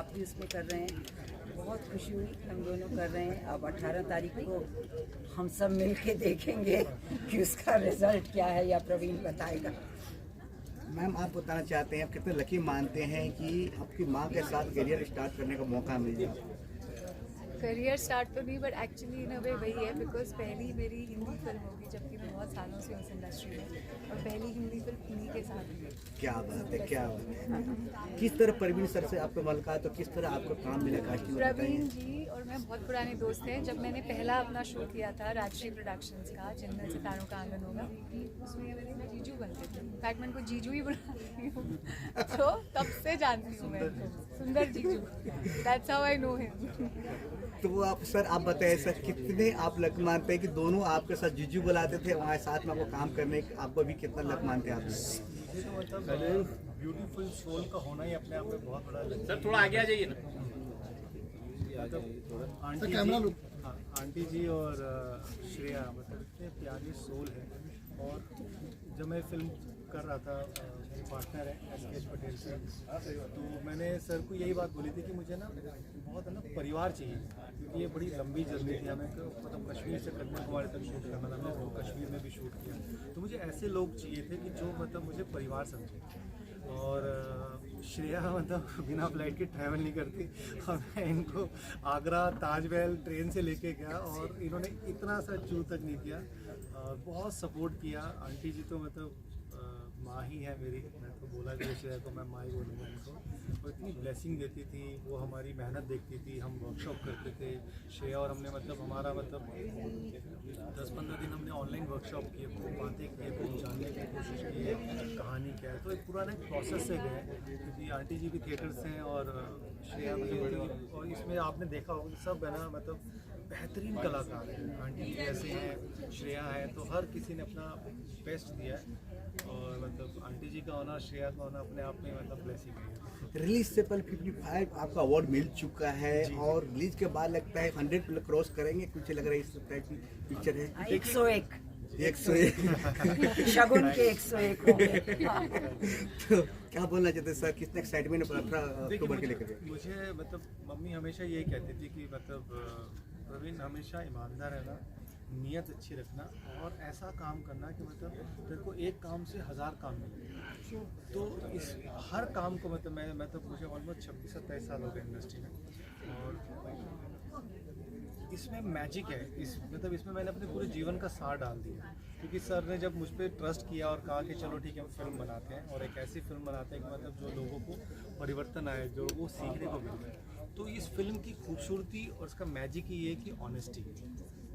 आप भी उसमें कर रहे हैं, बहुत खुशी हुई। हम दोनों कर रहे हैं। अब 18 तारीख को हम सब मिल के देखेंगे कि उसका रिजल्ट क्या है, या प्रवीण बताएगा। मैम, आप बताना चाहते हैं आप कितने लकी मानते हैं कि आपकी माँ के साथ करियर स्टार्ट करने का मौका मिल जाए? करियर स्टार्ट तो नहीं, बट एक्चुअली इन अ वे वही है, बिकॉज पहली मेरी हिंदी फिल्म होगी, जबकि मैं बहुत सालों से उस इंडस्ट्री में, और पहली हिंदी फिल्म इन्हीं के साथ हुई। क्या बात है, क्या बात है। किस तरह प्रवीण सर से आपको मुलाकात, तो किस तरह आपको काम मिला कास्टिंग में? प्रवीण जी और मैं बहुत पुराने दोस्त हैं। जब मैंने पहला अपना शो किया था राजश्री प्रोडक्शंस का, जिनमें सितारों का आंगन होगा, उसमें मेरे जीजू बनते थे। इनफैक्ट मैं उनको जीजू ही बुलाती हूँ, तो तब से जानती हूँ मैं उनको, सुंदर जीजू। That's how I know him. तो आप सर, आप बताएं सर, कितने आप लक मानते हैं कि दोनों आपके साथ जीजू बुलाते थे, वहाँ साथ में आपको काम करने आपको भी कितना लक मानते हैं आप? मुझे तो मतलब ब्यूटीफुल सोल का होना ही अपने आप में बहुत बड़ा लगता है। सर थोड़ा आगे आ जाइए ना। मतलब आंटी जी और श्रेया मतलब इतने प्यारे सोल है। और जब मैं फिल्म कर रहा था, मेरे पार्टनर है एस पटेल सर, तो मैंने सर को यही बात बोली थी कि मुझे ना बहुत है ना परिवार चाहिए, क्योंकि ये बड़ी लंबी जर्नी थी। हमें मतलब कश्मीर से कन्याकुमारी तक शूट करना था, हमने तो कश्मीर में भी शूट किया। तो मुझे ऐसे लोग चाहिए थे कि जो मतलब मुझे परिवार समझे। और श्रेया मतलब बिना फ्लाइट के ट्रैवल नहीं करती, और मैं इनको आगरा ताजमहल ट्रेन से लेके गया और इन्होंने इतना सा चू तक नहीं किया, और बहुत सपोर्ट किया। आंटी जी तो मतलब माँ ही है मेरी, मैं तो बोला कि श्रेया को मैं माँ ही बोलूँगा इनको। और इतनी ब्लेसिंग देती थी वो, हमारी मेहनत देखती थी, हम वर्कशॉप करते थे श्रेया और हमने, मतलब हमारा मतलब 10-15 दिन हमने ऑनलाइन वर्कशॉप किए, खूब बातें किए, खूब जानने की कोशिश की है कहानी क्या है। तो एक पुराने प्रोसेस से गए, क्योंकि आंटी जी भी थिएटर से हैं और श्रेया भी, और इसमें आपने देखा होगा सब है ना मतलब बेहतरीन कलाकार हैं। आंटी जी ऐसे हैं, श्रेया है, तो हर किसी ने अपना बेस्ट दिया है। और मतलब आंटी जी का होना, श्रेया का होना अपने आप में मतलब ब्लेसिंग है। रिलीज से पहले 55 आपका अवार्ड मिल चुका है, और रिलीज के बाद लगता है 100 क्रॉस करेंगे, कुछ लग रहा है इस टाइप की पिक्चर है। 101 101 शगुन के 101 हो गए। तो क्या बोलना चाहते हैं सर, कितने एक्साइटमेंट है 18 अक्टूबर के लेकर? मुझे मतलब मम्मी हमेशा यही कहती थी कि मतलब प्रवीण हमेशा ईमानदार रहना, नीयत अच्छी रखना, और ऐसा काम करना कि मतलब तेरे को एक काम से 1000 काम मिले। तो इस हर काम को मतलब मैं मतलब मुझे ऑलमोस्ट 26-27 साल हो गए इंडस्ट्री में, और इसमें मैजिक है। इस मतलब इसमें मैंने अपने पूरे जीवन का सार डाल दिया, क्योंकि सर ने जब मुझ पर ट्रस्ट किया और कहा कि चलो ठीक है हम फिल्म बनाते हैं, और एक ऐसी फिल्म बनाते हैं कि मतलब जो लोगों को परिवर्तन आए, जो लोगों को सीखने को मिले। तो इस फिल्म की खूबसूरती और उसका मैजिक ही है कि ऑनेस्टी।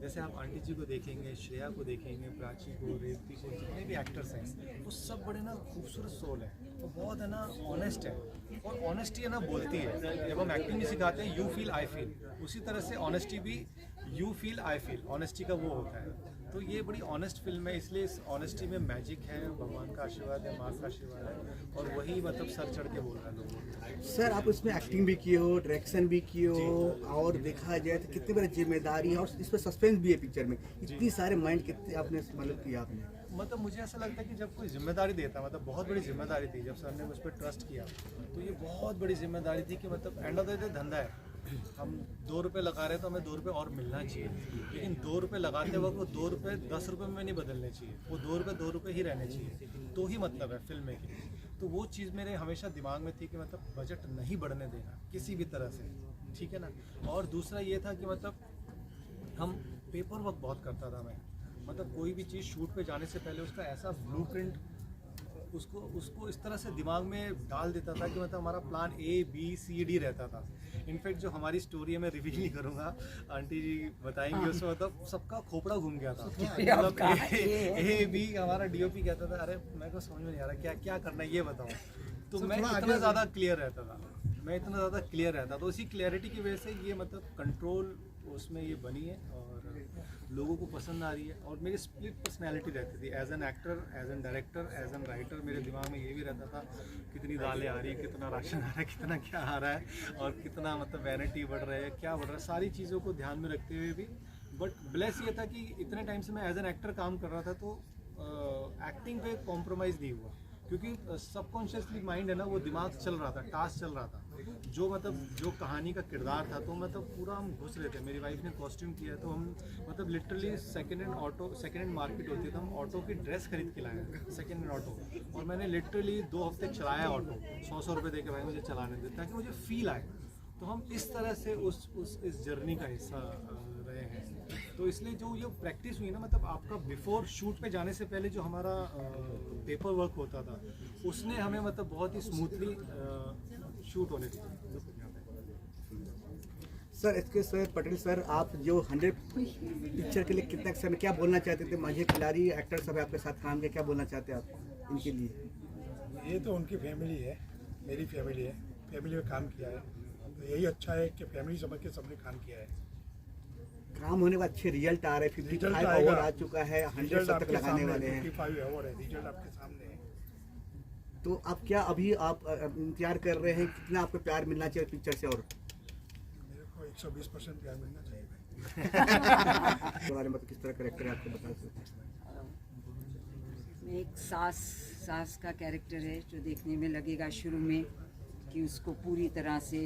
जैसे आप आंटी जी को देखेंगे, श्रेया को देखेंगे, प्राची को, रेवती को, जितने भी एक्टर्स हैं वो सब बड़े ना खूबसूरत सोल है, वो बहुत है ना ऑनेस्ट है। और ऑनेस्टी है ना बोलती है, जब हम एक्टिंग भी सिखाते हैं यू फील आई फील, उसी तरह से ऑनेस्टी भी you feel I feel, honesty का वो होता है। तो ये बड़ी ऑनेस्ट फिल्म है, इसलिए इस ऑनेस्टी में मैजिक है, भगवान का आशीर्वाद है, माँ का आशीर्वाद है, और वही मतलब सर चढ़ के बोल रहा है लोगों को। सर, आप उसमें एक्टिंग भी किए हो, डायरेक्शन भी किए हो, और देखा जाए तो कितनी बड़ी जिम्मेदारी है, और इसमें सस्पेंस भी है पिक्चर में। इतनी सारे माइंड कितने आपने मतलब किया आपने? मतलब मुझे ऐसा लगता है कि जब कोई जिम्मेदारी देता है, मतलब बहुत बड़ी जिम्मेदारी थी, जब सर ने मुझ पर ट्रस्ट किया, तो ये बहुत बड़ी जिम्मेदारी थी कि मतलब एंड ऑफ द डे धंधा है, हम 2 रुपये लगा रहे हैं तो हमें 2 रुपये और मिलना चाहिए, लेकिन 2 रुपये लगाते वक्त वो 2 रुपये 10 रुपये में नहीं बदलने चाहिए, वो 2 रुपये ही रहने चाहिए, तो ही मतलब है फिल्म मेकिंग। तो वो चीज़ मेरे हमेशा दिमाग में थी कि मतलब बजट नहीं बढ़ने देना किसी भी तरह से, ठीक है ना। और दूसरा ये था कि मतलब हम पेपर वर्क बहुत करता था मैं, मतलब कोई भी चीज़ शूट पे जाने से पहले उसका ऐसा ब्लूप्रिंट उसको इस तरह से दिमाग में डाल देता था कि मतलब हमारा प्लान ABCD रहता था। इनफैक्ट जो हमारी स्टोरी है मैं रिवील नहीं करूँगा, आंटी जी बताएंगे, उसमें मतलब सबका खोपड़ा घूम गया था। मतलब A B हमारा DOP कहता था अरे मेरे को समझ में नहीं आ रहा क्या करना है ये बताओ। तो मैं इतना ज़्यादा क्लियर रहता था, तो इसी क्लियरिटी की वजह से ये मतलब कंट्रोल उसमें ये बनी है और लोगों को पसंद आ रही है। और मेरी स्प्लिट पर्सनैलिटी रहती थी, as an actor, as an director, as an writer. मेरे दिमाग में ये भी रहता था कितनी दालें आ रही है, कितना राशन आ रहा है, कितना क्या आ रहा है, और कितना मतलब वैनिटी बढ़ रहा है, क्या बढ़ रहा है, सारी चीज़ों को ध्यान में रखते हुए भी। बट ब्लेस ये था कि इतने टाइम से मैं एज एन एक्टर काम कर रहा था, तो एक्टिंग पे कॉम्प्रोमाइज़ नहीं हुआ। क्योंकि सबकॉन्शियसली माइंड है ना, वो दिमाग चल रहा था, टास्क चल रहा था, जो मतलब जो कहानी का किरदार था, तो मतलब पूरा हम घुस रहे थे। मेरी वाइफ ने कॉस्ट्यूम किया तो हम मतलब लिटरली सेकेंड हैंड मार्केट होती है तो हम ऑटो की ड्रेस खरीद के लाए सेकेंड हैंड ऑटो, और मैंने लिटरली 2 हफ्ते चलाया ऑटो, 100 रुपये दे के भाई मुझे चलाने दे, ताकि मुझे फील आए। तो हम इस तरह से इस जर्नी का हिस्सा रहे हैं। तो इसलिए जो ये प्रैक्टिस हुई ना, मतलब आपका बिफोर शूट पे जाने से पहले जो हमारा पेपर वर्क होता था, उसने हमें मतलब बहुत ही स्मूथली शूट होने दिया। सर इसके सर पटेल सर, आप जो 100 पिक्चर के लिए कितना समय क्या बोलना चाहते थे? माझे खिलाड़ी एक्टर सब आपके साथ काम किया, क्या बोलना चाहते हैं आप इनके लिए? ये तो उनकी फैमिली है, मेरी फैमिली है, फैमिली में काम किया है, तो यही अच्छा है कि फैमिली समझ के सबने काम किया है। काम होने का अच्छे रिजल्ट आ रहे हैं, 55 अवार्ड आ चुका है, 100 तक लगाने वाले हैं। 55 अवार्ड है, रिजल्ट आपके सामने है। तो आप क्या अभी आप इंतजार कर रहे हैं, कितना आपको प्यार मिलना चाहिए पिक्चर से? और मेरे को 120% प्यार मिलना चाहिए। के बारे में तो किस तरह करेक्टर है आपको बता सकते हैं? में एक सास का कैरेक्टर है जो देखने में लगेगा शुरू में कि उसको पूरी तरह से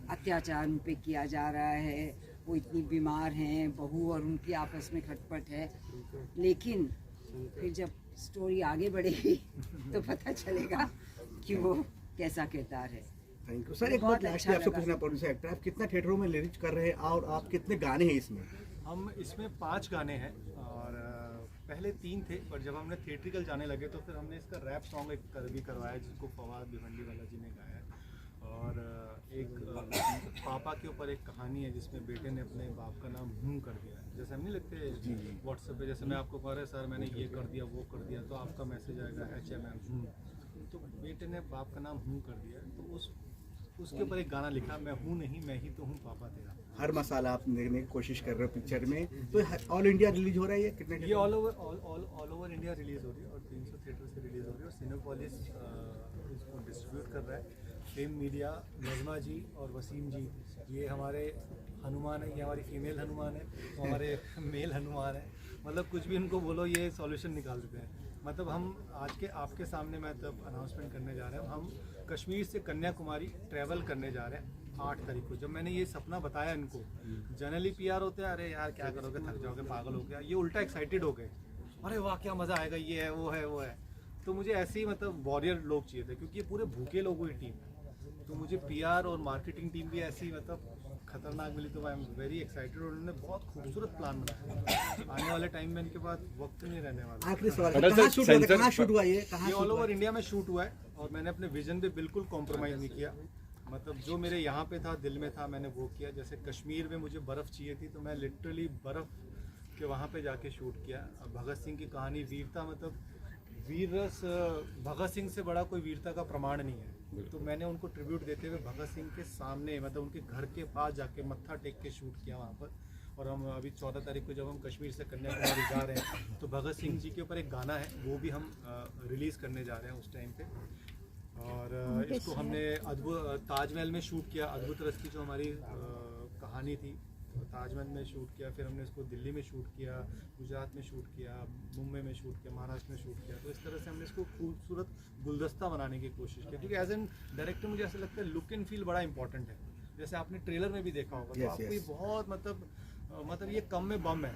अत्याचार उन पे किया जा रहा है, वो इतनी बीमार हैं, बहू और उनकी आपस में खटपट है, लेकिन फिर जब स्टोरी आगे बढ़ेगी तो पता चलेगा कि वो कैसा किरदार है। Thank you sir. एक बात लास्ट में आपसे पूछना, प्रोड्यूसर एक्टर आप कितना थिएटरों में रिलीज कर रहे हैं और आप कितने गाने हैं इसमें? हम इसमें 5 गाने हैं, और पहले 3 थे, पर जब हमने थिएट्रिकल जाने लगे तो फिर हमने इसका रैप सॉन्ग एक भी करवाया, जिसको फवाद भिवंडी वाला जी ने गाया। और एक पापा के ऊपर एक कहानी है जिसमें बेटे ने अपने बाप का नाम कर दिया है। जैसे हम नहीं लिखते व्हाट्सएप पे, जैसे मैं आपको कह रहा सर मैंने ये कर दिया वो कर दिया, तो आपका मैसेज आएगा HMM, तो बेटे ने बाप का नाम कर दिया, तो उसके ऊपर एक गाना लिखा, मैं हूँ नहीं मैं ही तो हूँ पापा तेरा। हर मसाला आप देखने की कोशिश कर रहे हो पिक्चर में, तो ऑल इंडिया रिलीज हो रहा है ये कितने? ये ऑल ओवर इंडिया रिलीज हो रही है, और 300 थिएटर से रिलीज हो रही है, और सिनेपोलिस इसको डिस्ट्रीब्यूट कर रहा है। फेम मीडिया, नज़मा जी और वसीम जी, ये हमारे हनुमान है, ये हमारी फीमेल हनुमान है, तो हमारे मेल हनुमान है, मतलब कुछ भी इनको बोलो ये सॉल्यूशन निकाल देते हैं। मतलब हम आज के आपके सामने मैं तब अनाउंसमेंट करने जा रहे हैं, हम कश्मीर से कन्याकुमारी ट्रैवल करने जा रहे हैं 8 तारीख को। जब मैंने ये सपना बताया इनको, जनरली PR होते हैं, अरे यार क्या करोगे, थक जाओगे, पागल हो गया, ये उल्टा एक्साइटेड हो गए, अरे वाह क्या मज़ा आएगा, ये है वो है वो है। तो मुझे ऐसे ही मतलब वॉरियर लोग चाहिए थे, क्योंकि ये पूरे भूखे लोगों की टीम है, तो मुझे PR और मार्केटिंग टीम भी ऐसी मतलब खतरनाक मिली, तो आई एम वेरी एक्साइटेड। और उन्होंने बहुत खूबसूरत प्लान बनाया, आने वाले टाइम में इनके पास वक्त नहीं रहने वाला। आखिरी सवाल, कहाँ शूट हुआ ये? ये ऑल ओवर इंडिया में शूट हुआ है, और मैंने अपने विजन पे बिल्कुल कॉम्प्रोमाइज़ नहीं किया। मतलब जो मेरे यहाँ पे था, दिल में था, मैंने वो किया। जैसे कश्मीर में मुझे बर्फ़ चाहिए थी, तो मैं लिटरली बर्फ़ के वहाँ पे जाके शूट किया। भगत सिंह की कहानी, वीरता, मतलब वीर रस भगत सिंह से बड़ा कोई वीरता का प्रमाण नहीं है, तो मैंने उनको ट्रिब्यूट देते हुए भगत सिंह के सामने, मतलब उनके घर के पास जाके मत्था टेक के शूट किया वहाँ पर। और हम अभी 14 तारीख को जब हम कश्मीर से कन्याकुमारी जा रहे हैं, तो भगत सिंह जी के ऊपर एक गाना है, वो भी हम रिलीज़ करने जा रहे हैं उस टाइम पे। और इसको हमने अद्भुत ताजमहल में शूट किया, अद्भुत रस की जो हमारी कहानी थी, ताजमहल में शूट किया। फिर हमने इसको दिल्ली में शूट किया, गुजरात में शूट किया, मुंबई में शूट किया, महाराष्ट्र में शूट किया। तो इस तरह से हमने इसको खूबसूरत गुलदस्ता बनाने की कोशिश की, क्योंकि एज एन डायरेक्टर मुझे ऐसा लगता है लुक एंड फील बड़ा इंपॉर्टेंट है। जैसे आपने ट्रेलर में भी देखा होगा, तो आपको ये बहुत मतलब ये कम में बम है,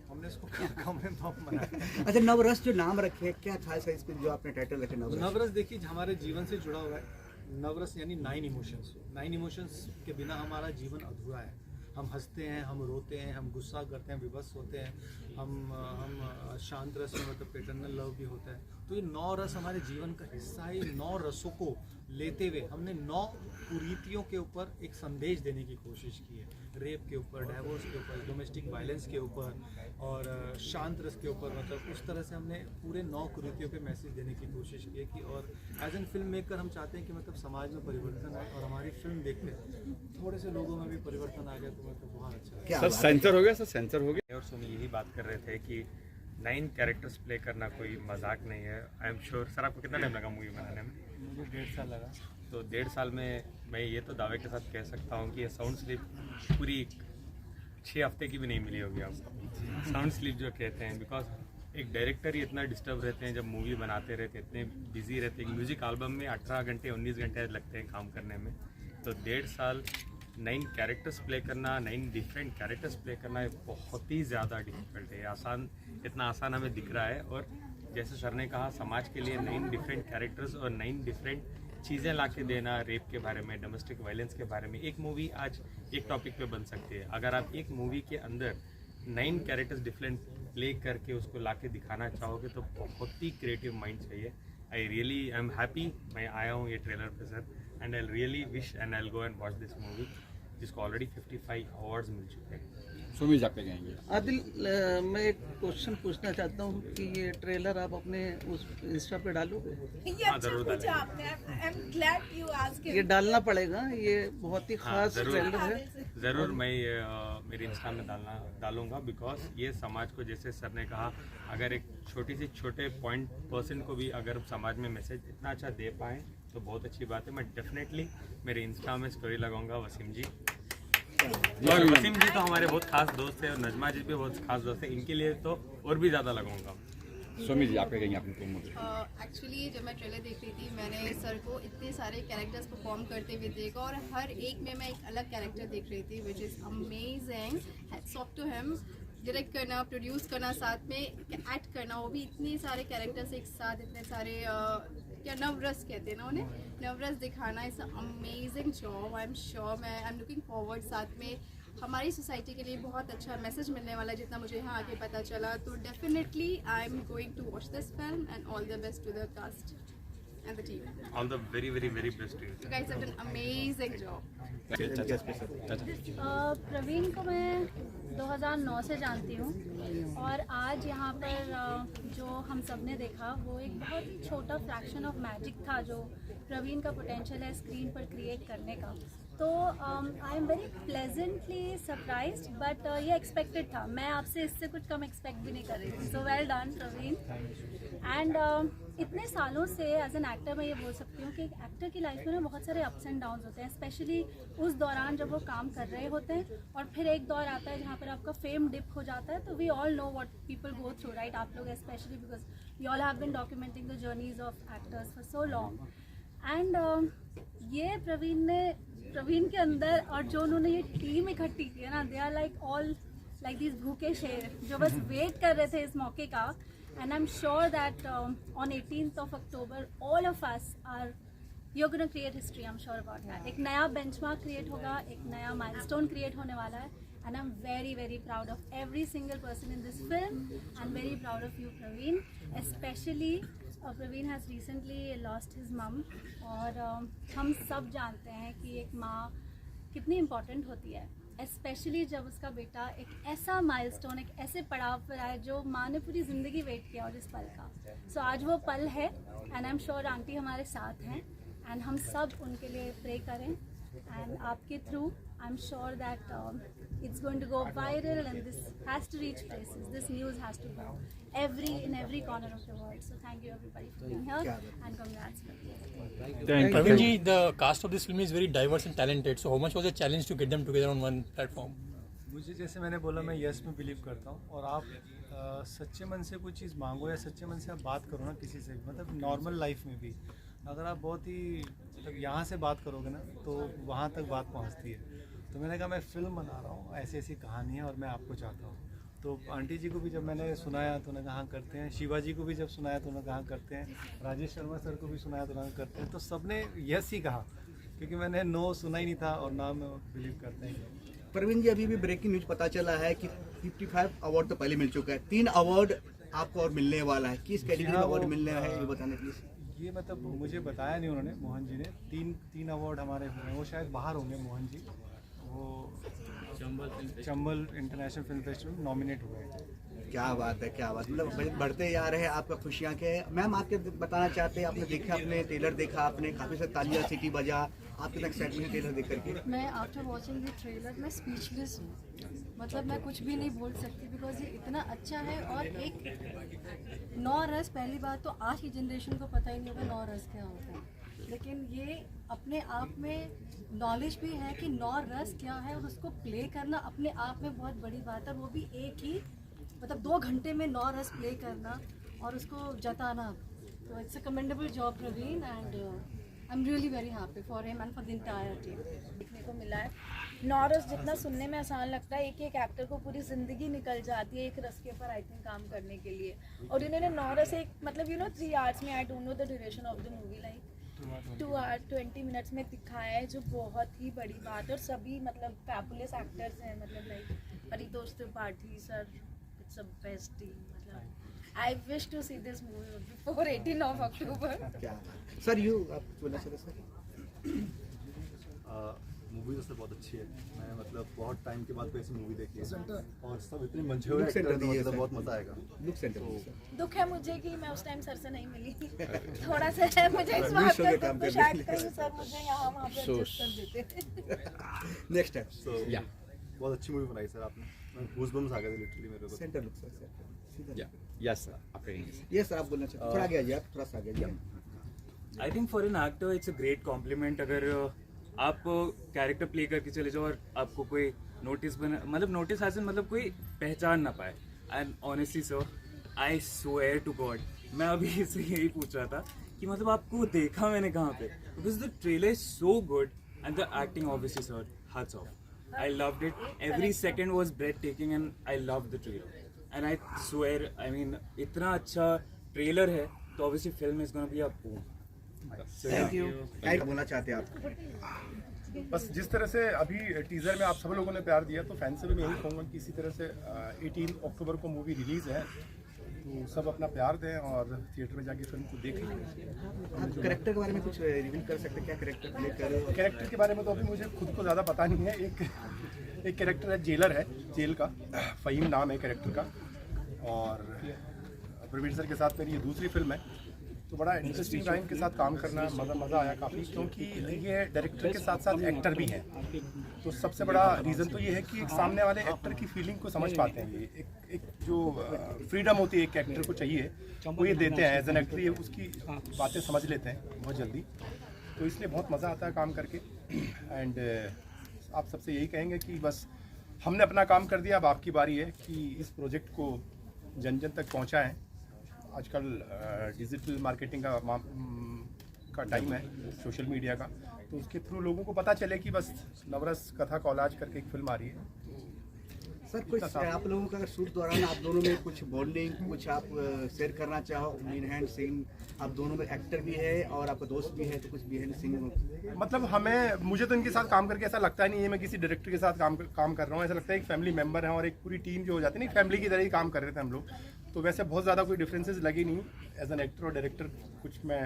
हमने इसको कम में बम बनाया। अच्छा, नवरस जो नाम रखे, क्या था सर इसमें जो आपने टाइटल रखे नवरस? नवरस देखिए हमारे जीवन से जुड़ा हुआ है। नवरस यानी 9 इमोशंस। 9 इमोशंस के बिना हमारा जीवन अधूरा है। हम हंसते हैं, हम रोते हैं, हम गुस्सा करते हैं, विवश होते हैं, हम शांत रस में मतलब पैटर्नल लव भी होता है। तो ये 9 रस हमारे जीवन का हिस्सा है। 9 रसों को लेते हुए हमने 9 कुरीतियों के ऊपर एक संदेश देने की कोशिश की है। रेप के ऊपर, डाइवोर्स के ऊपर, डोमेस्टिक वायलेंस के ऊपर, और शांत रस के ऊपर। मतलब उस तरह से हमने पूरे 9 कुरीतियों पे मैसेज देने की कोशिश की है कि, और एज एन फिल्म मेकर हम चाहते हैं कि मतलब समाज में परिवर्तन आए, और हमारी फिल्म देखते थोड़े से लोगों में भी परिवर्तन आ गया तो मतलब बहुत अच्छा है। सर सेंसर हो गया, सर सेंसर हो गया। और सुन यही बात कर रहे थे कि 9 कैरेक्टर्स प्ले करना कोई मजाक नहीं है। I am sure. सर आपको कितना टाइम लगा मूवी बनाने में? मुझे 1.5 साल लगा। तो 1.5 साल में मैं ये तो दावे के साथ कह सकता हूँ कि ये साउंड स्लिप पूरी 6 हफ्ते की भी नहीं मिली होगी आपको। साउंड स्लिप जो कहते हैं, बिकॉज एक डायरेक्टर ही इतना डिस्टर्ब रहते हैं जब मूवी बनाते रहते हैं, इतने बिजी रहते हैं। म्यूज़िक एल्बम में 18 घंटे 19 घंटे लगते हैं काम करने में, तो 1.5 साल 9 कैरेक्टर्स प्ले करना, 9 डिफरेंट कैरेक्टर्स प्ले करना ये बहुत ही ज़्यादा डिफिकल्ट है। आसान, इतना आसान हमें दिख रहा है, और जैसे सर ने कहा समाज के लिए 9 डिफरेंट कैरेक्टर्स और 9 डिफरेंट चीज़ें ला के देना, रेप के बारे में, डोमेस्टिक वायलेंस के बारे में। एक मूवी आज एक टॉपिक पे बन सकती है, अगर आप एक मूवी के अंदर 9 कैरेक्टर्स डिफरेंट प्ले करके उसको ला के दिखाना चाहोगे तो बहुत ही क्रिएटिव माइंड चाहिए। I really I am happy मैं आया हूँ ये ट्रेलर पे sir, and I really wish and I go and watch this movie, जिसको ऑलरेडी 55 अवार्ड्स मिल चुके हैं। सुमित आप पे कहेंगे। आदिल, मैं एक क्वेश्चन पूछना चाहता हूँ कि ये ट्रेलर आप अपने उस इंस्टा पे डालोगे? हाँ, जरूर डालेंगे। ये डालना पड़ेगा, ये बहुत ही खास ट्रेलर है। ज़रूर मैं मेरे इंस्टा में डालूंगा, बिकॉज ये समाज को, जैसे सर ने कहा, अगर एक छोटे % को भी अगर समाज में मैसेज इतना अच्छा दे पाएँ तो बहुत अच्छी बात है। मैं डेफिनेटली मेरे इंस्टा में स्टोरी लगाऊंगा वसीम जी। वसीम जी तो हमारे बहुत खास दोस्त हैं, और नजमा जी भी बहुत खास दोस्त हैं, इनके लिए तो और भी ज़्यादा लगाऊंगा। सुमित जी आप पे कहेंगे अपने मूवी। एक्चुअली जब मैं ट्रेलर देख रही थी, मैंने सर को इतने सारे कैरेक्टर्स परफॉर्म करते हुए देखा, और हर एक में मैं एक अलग कैरेक्टर देख रही थी, which is amazing. Hats off to him. Direct करना, प्रोड्यूस करना, साथ में एक्ट करना, वो भी इतने सारे कैरेक्टर्स एक साथ, इतने सारे क्या नवरस कहते हैं ना उन्हें, नवरस दिखाना, it's amazing job. I am sure, मैं आई एम लुकिंग फॉरवर्ड, साथ में हमारी सोसाइटी के लिए बहुत अच्छा मैसेज मिलने वाला है, जितना मुझे यहाँ आके पता चला। तो definitely I am going to watch this film, and all the best to the cast and the team. All the very very very best to you. You guys have done amazing job. Praveen को मैं 2009 से जानती हूँ, और आज यहाँ पर जो हम सब ने देखा वो एक बहुत ही छोटा फ्रैक्शन ऑफ मैजिक था जो प्रवीण का पोटेंशियल है स्क्रीन पर क्रिएट करने का। तो I am very pleasantly surprised, but ये एक्सपेक्टेड था। मैं आपसे इससे कुछ कम एक्सपेक्ट भी नहीं कर रही थी। So well done Praveen. And इतने सालों से एज एन एक्टर मैं ये बोल सकती हूँ कि एक एक्टर की लाइफ में ना बहुत सारे अप्स एंड डाउन्स होते हैं, स्पेशली उस दौरान जब वो काम कर रहे होते हैं, और फिर एक दौर आता है जहाँ पर आपका फेम डिप हो जाता है। तो we all know what people go through, right? आप लोग specially, because you all have been documenting the journeys of actors for so long. And ये प्रवीण के अंदर, और जो उन्होंने ये टीम इकट्ठी की है ना, they are like all like this भूखे शेर जो बस वेट कर रहे थे इस मौके का। And I am sure that on 18th of October all of us are you're going to create history. I'm sure about that. एक नया benchmark create होगा, एक नया milestone create होने वाला है, and I'm very very proud of every single person in this film, and very proud of you Praveen, especially Praveen has recently lost his mom, और हम सब जानते हैं कि एक माँ कितनी इम्पॉर्टेंट होती है, स्पेशली जब उसका बेटा एक ऐसा माइलस्टोन, एक ऐसे पड़ाव पर आए जो माँ ने पूरी ज़िंदगी वेट किया और इस पल का। सो आज वो पल है, and I am sure aunty हमारे साथ हैं, एंड हम सब उनके लिए प्रे करें, एंड आपके through I am sure that it's going to go viral, and this has to reach places. This news has to go in every corner of the world. So thank you everybody for being here, and congrats. Praveen ji, the cast of this film is very diverse and talented. So how much was the challenge to get them together on one platform? मुझे, जैसे मैंने बोला, मैं yes में believe करता हूँ, और आप सच्चे मन से कुछ चीज़ मांगो या सच्चे मन से आप बात करो ना किसी से, मतलब नॉर्मल लाइफ में भी अगर आप बहुत ही मतलब यहाँ से बात करोगे ना तो वहाँ तक बात पहुँचती है। तो मैंने कहा मैं फ़िल्म बना रहा हूँ, ऐसी ऐसी कहानी है और मैं आपको चाहता हूँ। तो आंटी जी को भी जब मैंने सुनाया तो उन्होंने कहा करते हैं, शिवा जी को भी जब सुनाया तो उन्होंने कहा करते हैं, राजेश शर्मा सर को भी सुनाया तो उन्होंने करते हैं। तो सबने यस ही कहा, क्योंकि मैंने नो सुना ही नहीं था और ना मैं बिलीव करते हैं। प्रवीण जी, अभी भी ब्रेकिंग न्यूज पता चला है कि 55 अवार्ड तो पहले मिल चुका है, 3 अवार्ड आपको और मिलने वाला है। किस कैटेगरी में अवार्ड मिलने है ये बताने प्लीज। ये मतलब मुझे बताया नहीं उन्होंने, मोहन जी ने। तीन अवार्ड हमारे हुए हैं, वो शायद बाहर होंगे मोहन जी, वो चंबल इंटरनेशनल फिल्म फेस्टिवल में नॉमिनेट हुए हैं। क्या बात है, क्या बात, मतलब बढ़ते जा रहे हैं आपका खुशियाँ के। मैम आपके बताना चाहते हैं, आपने देखा, आपने ट्रेलर देखा, आपने काफ़ी सारी तालियां सीटी बजा, आप कितना एक्साइटमेंट है ट्रेलर देख करके? मैं आफ्टर वॉचिंग द ट्रेलर मैं स्पीचलेस हूँ, मतलब मैं कुछ भी नहीं बोल सकती, बिकॉज ये इतना अच्छा है। और एक 9 रस, पहली बात तो आज की जनरेशन को पता ही नहीं होगा 9 रस क्या होता है, लेकिन ये अपने आप में नॉलेज भी है कि 9 रस क्या है, और उसको प्ले करना अपने आप में बहुत बड़ी बात है। वो भी एक ही मतलब 2 घंटे में 9 रस प्ले करना और उसको जताना, तो it's a commendable job Praveen, and I am really very happy for him and for the entire team. देखने को मिला है। 9 रस जितना सुनने में आसान लगता है, एक एक्टर को पूरी ज़िंदगी निकल जाती है एक रस के ऊपर आई थिंक काम करने के लिए, और इन्होंने 9 रस एक मतलब 3 आवर्स में, I don't know the duration of the movie, like 2 hours 20 minutes में दिखाया है, जो बहुत ही बड़ी बात है। और सभी मतलब फैबुलस एक्टर्स हैं, मतलब like Paritosh Tripathi sir, it's a best team, मतलब I wish to see this movie before 18 of October. क्या सर, यू आप बोलना चाहते सर? मूवी तो सर बहुत अच्छी है। मैं मतलब बहुत टाइम के बाद कोई ऐसी मूवी देखी है और सब इतने मंझे हुए एक्टर हैं, तो मतलब बहुत मजा आएगा। लुक सेंटर दुख है मुझे कि मैं उस टाइम सर से नहीं मिली, थोड़ा सा है मुझे इस बात का दुख, तो शायद कहीं सर मुझे यहाँ वहाँ पे एडजस्ट कर देते। नेक्स्ट टाइम सो बहुत अच्छी मूवी बनाई सर आपने, गूज़बम्स आ गए थे लिटरली मेरे को। Centre look sir, yes sir, आप कहेंगे। यस सर, आप बोलना चाहते हैं? थोड़ा आगे आइए, आप थोड़ा सा आगे आइए। I think for an actor it's a great compliment अगर आप कैरेक्टर प्ले करके चले जाओ और आपको कोई नोटिस बना, मतलब नोटिस हासिल, मतलब कोई पहचान ना पाए। And honestly sir, I swear to God, मैं अभी से यही पूछ रहा था कि मतलब आपको देखा मैंने कहाँ पे, because the trailer is so good and the acting obviously sir, hats off, I loved it, every second was breathtaking and I love the trailer and I swear, I mean इतना अच्छा trailer है तो obviously film is gonna be a boom. Thank you. क्या बोलना चाहते हैं आप? बस जिस तरह से अभी टीज़र में आप सब लोगों ने प्यार दिया, तो फैन से भी मैं यही कहूँगा कि इसी तरह से 18 अक्टूबर को मूवी रिलीज़ है, तो सब अपना प्यार दें और थिएटर में जाके फिल्म को देख लें। आप कैरेक्टर के बारे में कुछ रिवील कर सकते हैं? क्या कैरेक्टर प्ले कर रहे हो? कैरेक्टर के बारे में तो अभी मुझे खुद को ज़्यादा पता नहीं है। एक कैरेक्टर है, जेलर है, जेल का, फ़हीम नाम है कैरेक्टर का, और प्रवीण सर के साथ मेरी ये दूसरी फिल्म है, तो बड़ा इंटरेस्टिंग रहा इनके साथ काम करना, मज़ा आया काफ़ी, क्योंकि ये डायरेक्टर के साथ साथ एक्टर भी हैं, तो सबसे बड़ा रीज़न तो ये है कि एक सामने वाले एक्टर की फीलिंग को समझ पाते हैं। ये एक जो फ्रीडम होती है एक एक्टर को चाहिए, वो ये देते हैं एज एन एक्टर, ये उसकी बातें समझ लेते हैं बहुत जल्दी, तो इसलिए बहुत मज़ा आता है काम करके। एंड आप सबसे यही कहेंगे कि बस हमने अपना काम कर दिया, अब आपकी बारी है कि इस प्रोजेक्ट को जन जन तक पहुँचाएँ। आजकल डिजिटल मार्केटिंग का टाइम है, सोशल मीडिया का, तो उसके थ्रू लोगों को पता चले कि बस नवरस कथा कॉलाज करके एक फिल्म आ रही है। सर, कुछ आप लोगों का अगर शूट दौरान आप दोनों में कुछ बॉन्डिंग, कुछ आप शेयर करना चाहो, इन हैंड सीन, आप दोनों में एक्टर भी है और आपका दोस्त भी है, तो कुछ बिहाइंड सीन? मतलब मुझे तो इनके साथ काम करके ऐसा लगता नहीं है मैं किसी डायरेक्टर के साथ काम कर रहा हूँ, ऐसा लगता है एक फैमिली मेम्बर है और एक पूरी टीम जो हो जाती है ना, फैमिली की तरह ही काम कर रहे थे हम लोग, तो वैसे बहुत ज़्यादा कोई डिफरेंसेस लगे नहीं। एज एन एक्टर और डायरेक्टर कुछ मैं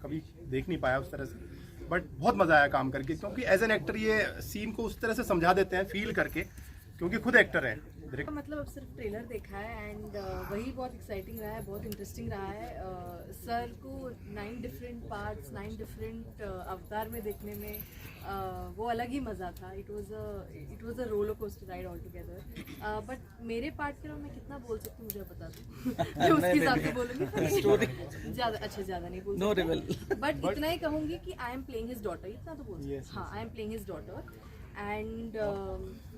कभी देख नहीं पाया उस तरह से, बट बहुत मज़ा आया काम करके, क्योंकि एज एन एक्टर ये सीन को उस तरह से समझा देते हैं फील करके, क्योंकि खुद एक्टर हैं। मतलब अब सिर्फ ट्रेलर देखा है एंड वही बहुत एक्साइटिंग रहा है, बहुत इंटरेस्टिंग रहा है। सर को 9 डिफरेंट पार्ट्स, 9 डिफरेंट अवतार में देखने में वो अलग ही मज़ा था। It was a roller coaster ride all together. But मेरे पार्ट के लिए मैं कितना बोल सकती हूँ मुझे बता दो मैं उसके हिसाब से बोलूँगी, ज़्यादा नहीं बोल सकती, बट इतना ही कहूँगी कि I am playing his daughter, इतना तो बोल सकती। हाँ, I am playing his daughter and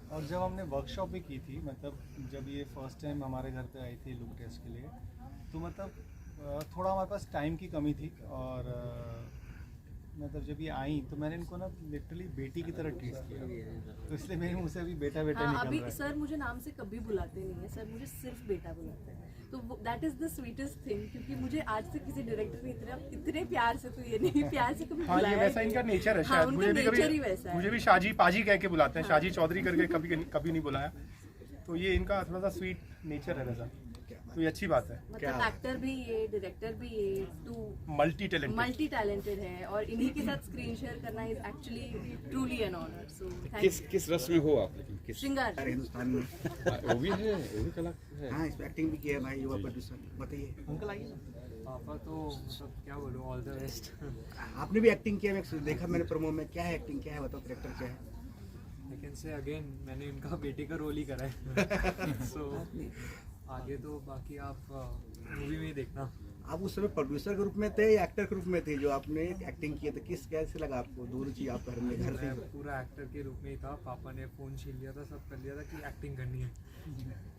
और जब हमने वर्कशॉप भी की थी, मतलब जब ये फर्स्ट टाइम हमारे घर पे आई थी लुक टेस्ट के लिए, तो मतलब थोड़ा हमारे पास टाइम की कमी थी, और मतलब जब ये आई तो मैंने इनको ना लिटरली बेटी की तरह ट्रीट किया, तो इसलिए मेरे मुँह से अभी बेटा निकल रहा है। अभी सर मुझे नाम से कभी बुलाते नहीं है, सर मुझे सिर्फ बेटा बुलाते हैं, तो that is the sweetest thing, क्योंकि मुझे आज से किसी डायरेक्टर ने इतने प्यार से, तो ये नहीं प्यार से कभी बुलाया। ये वैसा इनका नेचर है शायद। मुझे भी शाहजी पाजी कह के बुलाते हैं, शाहजी चौधरी करके कभी नहीं बुलाया, तो ये इनका थोड़ा सा स्वीट नेचर है वैसा, तो ये अच्छी बात है। मतलब एक्टर भी ये, डायरेक्टर भी ये, टू मल्टी टैलेंटेड है, और इन्हीं के साथ स्क्रीन शेयर करना is actually truly an honour. So किस रस में हो आप? लेकिन किस श्रृंगार हिंदुस्तान में वो भी है, वो भी कला है। हाँ, इसमें एक्टिंग भी किया है भाई, युवा प्रोड्यूसर, बताइए। अंकल आइए। पापा तो मतलब क्या बोलूँ, ऑल द बेस्ट। आपने भी एक्टिंग किया, मैं देखा मैंने प्रोमो में, क्या है एक्टिंग, क्या है बताओ, कैरेक्टर क्या है? आई कैन से अगेन, मैंने इनका बेटे का रोल ही करा है। सो आगे तो बाकी आप मूवी में ही देखना, आप उस समय प्रोड्यूसर के रूप में थे या एक्टर के रूप में थे जो आपने एक्टिंग किए थे, किस कैसे लगा आपको? दूर जी आप घर से मैं पूरा एक्टर के रूप में ही था। पापा ने फ़ोन छीन लिया था, सब कर लिया था कि एक्टिंग करनी है।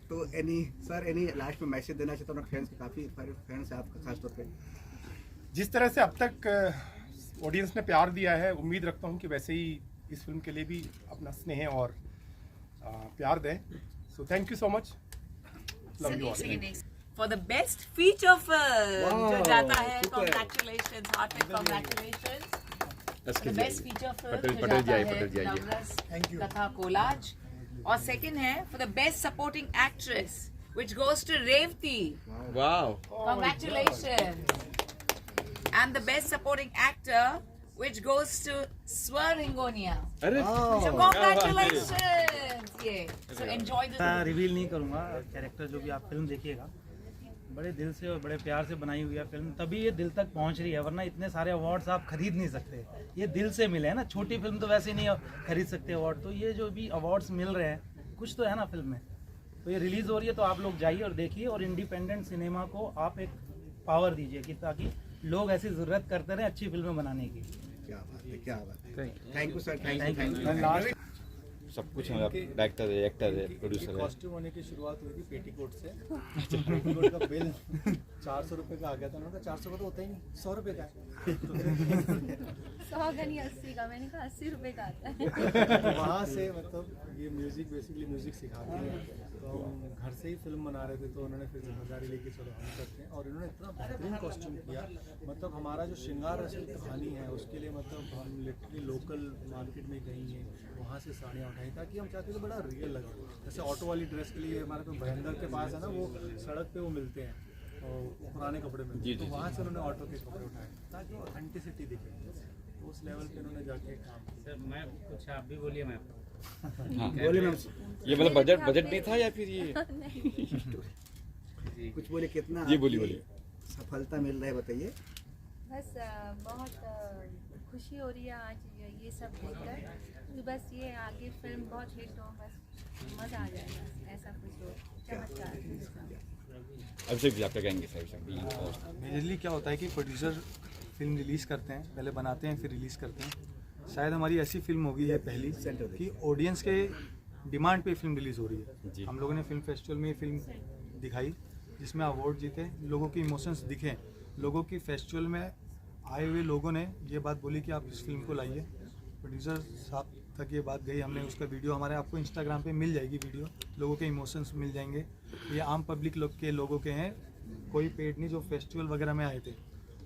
तो एनी लास्ट में मैसेज देना चाहता हूँ फैंस के, काफ़ी सारे फैंस हैं आपका खास तौर पे। जिस तरह से अब तक ऑडियंस ने प्यार दिया है, उम्मीद रखता हूँ कि वैसे ही इस फिल्म के लिए भी अपना स्नेह और प्यार दें। So thank you so much, love you all. For the best feature film, Wow, जो जाता है, super. congratulations, heartfelt congratulations. For the best feature film, Patel जो जी जाता आइए, है, पटेल जी आइए। नवरस तथा कोलाज। और second है for the best supporting actress, which goes to Revati. Wow. Congratulations. And the best supporting actor, which goes to Swar Hingonia. अरे So congratulations. Yeah. So enjoy the. मैं रिवील नहीं करूँगा कैरेक्टर, जो भी आप film देखिएगा बड़े दिल से और बड़े प्यार से बनाई हुई है फिल्म, तभी ये दिल तक पहुंच रही है, वरना इतने सारे अवार्ड्स आप खरीद नहीं सकते। ये दिल से मिले हैं ना, छोटी फिल्म तो वैसे ही नहीं खरीद सकते अवार्ड, तो ये जो भी अवार्ड्स मिल रहे हैं कुछ तो है ना फिल्म में। तो ये रिलीज़ हो रही है तो आप लोग जाइए और देखिए, और इंडिपेंडेंट सिनेमा को आप एक पावर दीजिए कि ताकि लोग ऐसी ज़रूरत करते रहें अच्छी फिल्में बनाने की। क्या बात है, क्या बात है। Thank you sir, thank you. Last सब कुछ है, डायरेक्टर है, एक्टर है, प्रोड्यूसर है। कॉस्ट्यूम होने की शुरुआत हुई थी पेटीकोट से। पेटीकोट का बिल 400 रुपये का आ गया था, उन्होंने कहा 400 का तो होता ही नहीं, 100 रुपये का है। 100 का नहीं 80 का, मैंने कहा 80 रुपए का आता है। वहाँ से मतलब ये म्यूजिक बेसिकली म्यूजिक सिखाती है, तो हम घर से ही फिल्म बना रहे थे, तो उन्होंने फिर जिम्मेदारी लेके चलो हम करते हैं, और इन्होंने इतना बेहतरीन कॉस्ट्यूम किया। मतलब हमारा जो श्रृंगार रस की कहानी है उसके लिए मतलब हम लिटरली लोकल मार्केट में गई हैं, वहाँ से साड़ियाँ उठाई, ताकि हम चाहते थे बड़ा रियल लगे। जैसे ऑटो वाली ड्रेस के लिए हमारे तो भयंदर के पास है ना, वो सड़क पे वो मिलते हैं और वो पुराने कपड़े मिलते हैं, तो वहाँ से उन्होंने ऑटो के कपड़े उठाए ताकि ऑथेंटिसिटी दिखे। तो उस लेवल पे उन्होंने जाके काम किया। सर मैं कुछ आप भी बोलिए, मैं हाँ बोलिए मैम। ये मतलब बजट नहीं था या फिर ये कुछ बोले, कितना जी बोलिए सफलता मिल रहा है बताइए। बस बहुत खुशी हो रही है आज ये सब देखकर। बस ये आगे फिल्म बहुत हिट हो, बस मज़ा आ जाएगा, ऐसा कुछ हो, चमत्कार। अभिषेक जी आप क्या कहेंगे सर? मेजरली क्या होता है कि प्रोड्यूसर फिल्म रिलीज़ करते हैं, पहले बनाते हैं फिर रिलीज़ करते हैं। शायद हमारी ऐसी फिल्म होगी है पहली कि ऑडियंस के डिमांड पे फिल्म रिलीज़ हो रही है। हम लोगों ने फिल्म फेस्टिवल में फिल्म दिखाई जिसमें अवार्ड जीते, लोगों की इमोशंस दिखे, लोगों की फेस्टिवल में आए हुए लोगों ने ये बात बोली कि आप इस फिल्म को लाइए। प्रोड्यूसर साहब तक ये बात गई, हमने उसका वीडियो हमारे आपको इंस्टाग्राम पे मिल जाएगी, वीडियो लोगों के इमोशंस मिल जाएंगे। ये आम पब्लिक लोगों के हैं, कोई पेड नहीं, जो फेस्टिवल वगैरह में आए थे।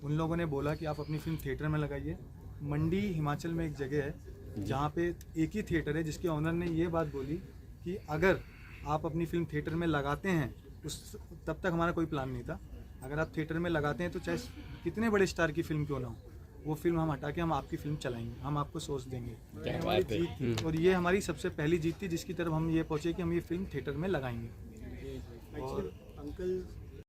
उन लोगों ने बोला कि आप अपनी फिल्म थिएटर में लगाइए। मंडी हिमाचल में एक जगह है जहाँ पे एक ही थिएटर है, जिसके ऑनर ने ये बात बोली कि अगर आप अपनी फिल्म थिएटर में लगाते हैं, तब तक हमारा कोई प्लान नहीं था, अगर आप थिएटर में लगाते हैं तो चाहे कितने बड़े स्टार की फिल्म क्यों ना हो, वो फिल्म हम हटा के हम आपकी फिल्म चलाएंगे, हम आपको सोच देंगे। ये हमारी जीत थी, और ये हमारी सबसे पहली जीत थी जिसकी तरफ हम ये पहुँचे कि हम ये फिल्म थिएटर में लगाएंगे। और अंकल